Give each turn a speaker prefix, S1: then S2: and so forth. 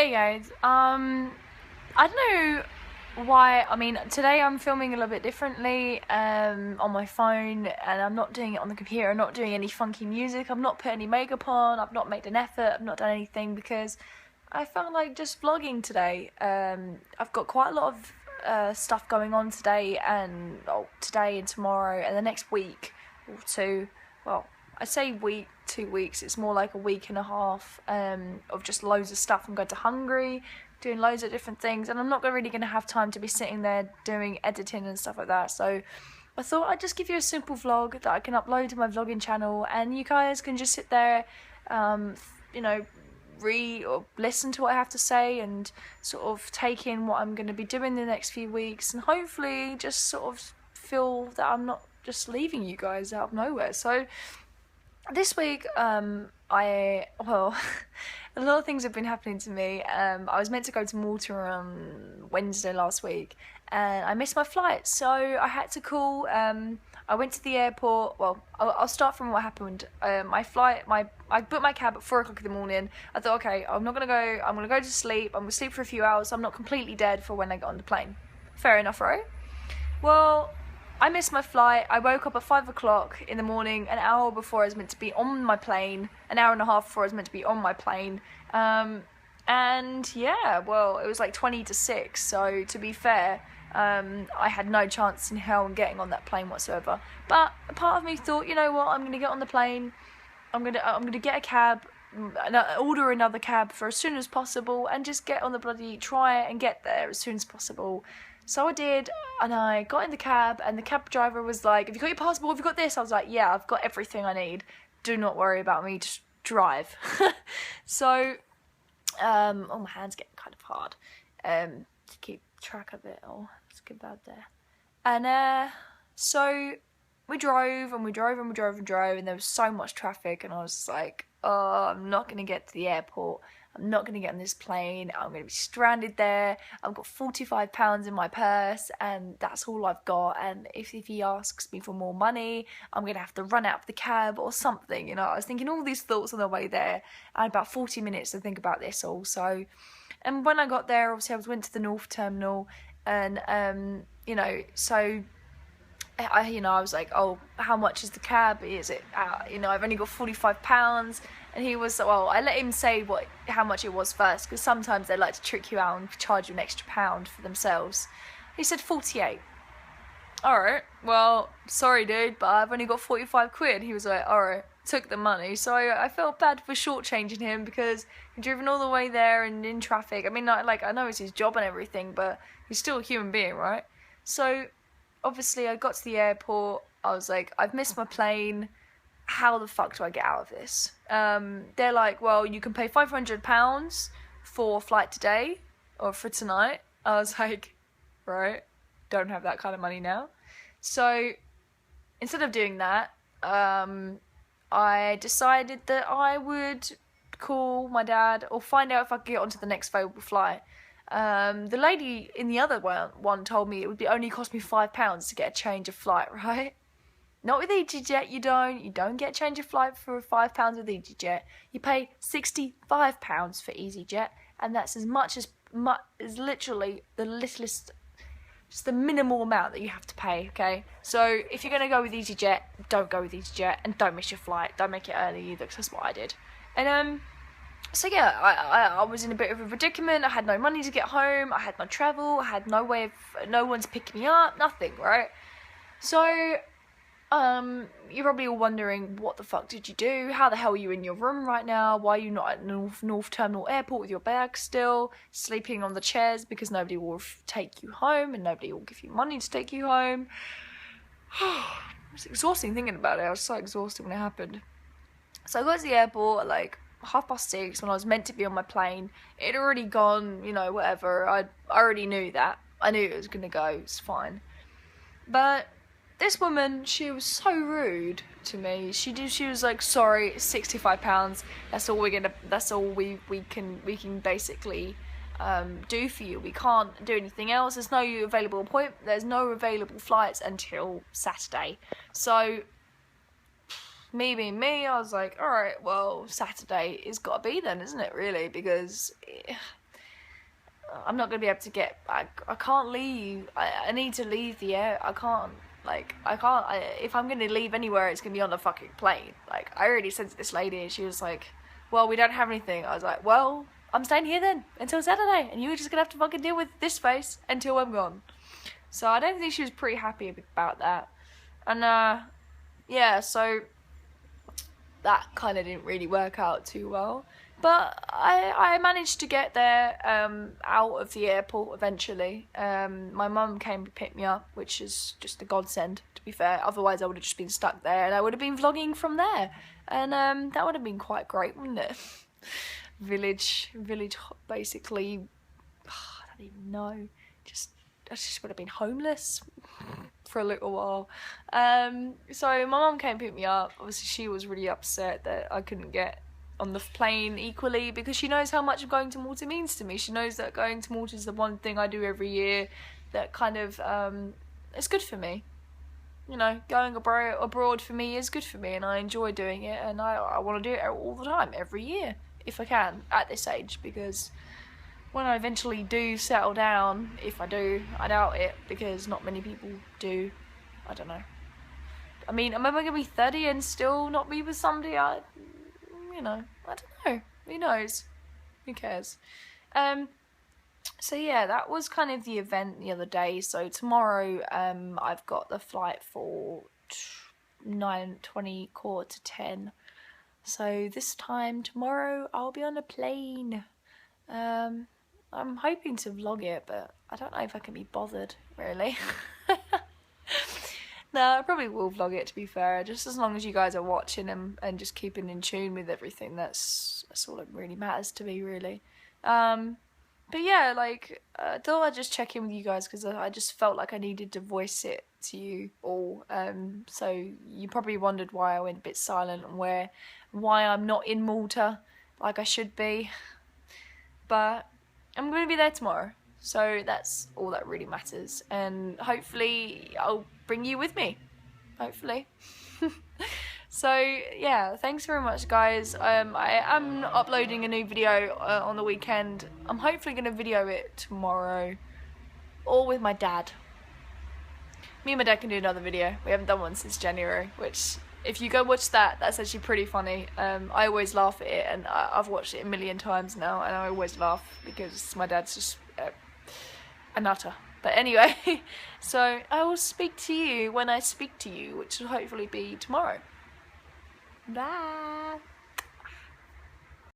S1: Hey guys, I don't know why. I mean, today I'm filming a little bit differently on my phone, and I'm not doing it on the computer. I'm not doing any funky music. I've not put any makeup on. I've not made an effort. I've not done anything because I felt like just vlogging today. I've got quite a lot of stuff going on today, and today and tomorrow, and the next week or two. Well, I say week, 2 weeks. It's more like a week and a half of just loads of stuff. I'm going to Hungary, doing loads of different things, and I'm not really going to have time to be sitting there doing editing and stuff like that. So I thought I'd just give you a simple vlog that I can upload to my vlogging channel, and you guys can just sit there, you know, read or listen to what I have to say and sort of take in what I'm going to be doing the next few weeks, and hopefully just sort of feel that I'm not just leaving you guys out of nowhere. So this week, a lot of things have been happening to me. I was meant to go to Malta on Wednesday last week, and I missed my flight, so I had to call. I went to the airport. Well, I'll start from what happened. I booked my cab at 4 o'clock in the morning. I thought, okay, I'm not gonna go. I'm gonna go to sleep. I'm gonna sleep for a few hours. So I'm not completely dead for when I get on the plane. Fair enough, right? Well, I missed my flight. I woke up at 5 o'clock in the morning, an hour before I was meant to be on my plane, an hour and a half before I was meant to be on my plane. And yeah, well, it was like 20 to 6, so to be fair, I had no chance in hell in getting on that plane whatsoever. But a part of me thought, you know what, I'm going to get on the plane, I'm gonna get a cab, order another cab for as soon as possible, and just get on the try and get there as soon as possible. So I did, and I got in the cab, and the cab driver was like, have you got your passport, have you got this? I was like, yeah, I've got everything I need. Do not worry about me, just drive. So, oh, my hand's getting kind of hard to keep track of it. Oh, let's get bad there. And so we drove, and we drove, and we drove, and drove, and there was so much traffic, and I was like, oh, I'm not going to get to the airport. I'm not going to get on this plane. I'm going to be stranded there. I've got £45 in my purse, and that's all I've got. And if he asks me for more money, I'm going to have to run out of the cab or something. You know, I was thinking all these thoughts on the way there. I had about 40 minutes to think about this also. And when I got there, obviously I went to the North Terminal, and you know, so I was like, oh, how much is the cab? Is it, I've only got £45. And he was, well, I let him say how much it was first, because sometimes they like to trick you out and charge you an extra pound for themselves. He said 48. Alright, well, sorry dude, but I've only got 45 quid. He was like, alright, took the money. So I felt bad for shortchanging him, because he'd driven all the way there and in traffic. I mean, I know it's his job and everything, but he's still a human being, right? So obviously I got to the airport, I was like, I've missed my plane, how the fuck do I get out of this? They're like, well, you can pay £500 for flight today, or for tonight. I was like, right, don't have that kind of money now. So instead of doing that, I decided that I would call my dad, or find out if I could get onto the next available flight. The lady in the other one told me it would only cost me £5 to get a change of flight, right? Not with EasyJet, you don't get a change of flight for £5 with EasyJet. You pay £65 for EasyJet, and that's as much as literally the littlest, just the minimal amount that you have to pay, okay? So if you're going to go with EasyJet, don't go with EasyJet, and don't miss your flight. Don't make it early either, because that's what I did. And so yeah, I was in a bit of a predicament. I had no money to get home. I had no travel. I had no one's picking me up. Nothing, right? So you're probably all wondering, what the fuck did you do? How the hell are you in your room right now? Why are you not at North Terminal Airport with your bag still, sleeping on the chairs because nobody will take you home and nobody will give you money to take you home? It's exhausting thinking about it. I was so exhausted when it happened. So I got to the airport at like 6:30 when I was meant to be on my plane. It had already gone, whatever. I already knew that. I knew it was going to go. It's fine. But this woman, she was so rude to me. She was like, sorry, it's £65. That's all we can basically do for you. We can't do anything else. There's no available flights until Saturday. So me being me, I was like, alright, well, Saturday has got to be then, isn't it, really? Because I'm not going to be able to get, I can't leave, I need to leave the air, I can't, if I'm going to leave anywhere, it's going to be on a fucking plane. Like, I already said to this lady, and she was like, well, we don't have anything. I was like, well, I'm staying here then, until Saturday, and you're just going to have to fucking deal with this space until I'm gone. So I don't think she was pretty happy about that. And, yeah, so that kind of didn't really work out too well. But I managed to get there out of the airport eventually. My mum came to pick me up, which is just a godsend, to be fair. Otherwise, I would have just been stuck there, and I would have been vlogging from there. And that would have been quite great, wouldn't it? Village, basically. I don't even know. I just would have been homeless for a little while. So my mum came to pick me up. Obviously, she was really upset that I couldn't get on the plane equally, because she knows how much going to Malta means to me. She knows that going to Malta is the one thing I do every year that kind of it's good for me. You know, going abroad for me is good for me, and I enjoy doing it, and I want to do it all the time, every year, if I can, at this age, because when I eventually do settle down, if I do, I doubt it, because not many people do. I don't know. I mean, am I going to be 30 and still not be with somebody? You know, I don't know. Who knows? Who cares? So yeah, that was kind of the event the other day. So tomorrow, I've got the flight for 9:20, 9:45. So this time tomorrow, I'll be on a plane. I'm hoping to vlog it, but I don't know if I can be bothered, really. No, I probably will vlog it, to be fair, just as long as you guys are watching and just keeping in tune with everything. That's all that really matters to me, really. But yeah, like, I thought I'd just check in with you guys, because I just felt like I needed to voice it to you all. So you probably wondered why I went a bit silent, and why I'm not in Malta like I should be. But I'm going to be there tomorrow, so that's all that really matters, and hopefully I'll bring you with me, hopefully. So yeah, thanks very much, guys. I am uploading a new video on the weekend. I'm hopefully going to video it tomorrow, or with my dad. Me and my dad can do another video. We haven't done one since January, which, if you go watch that, that's actually pretty funny. I always laugh at it, and I've watched it a million times now, and I always laugh because my dad's just a nutter. But anyway, so I will speak to you when I speak to you, which will hopefully be tomorrow. Bye!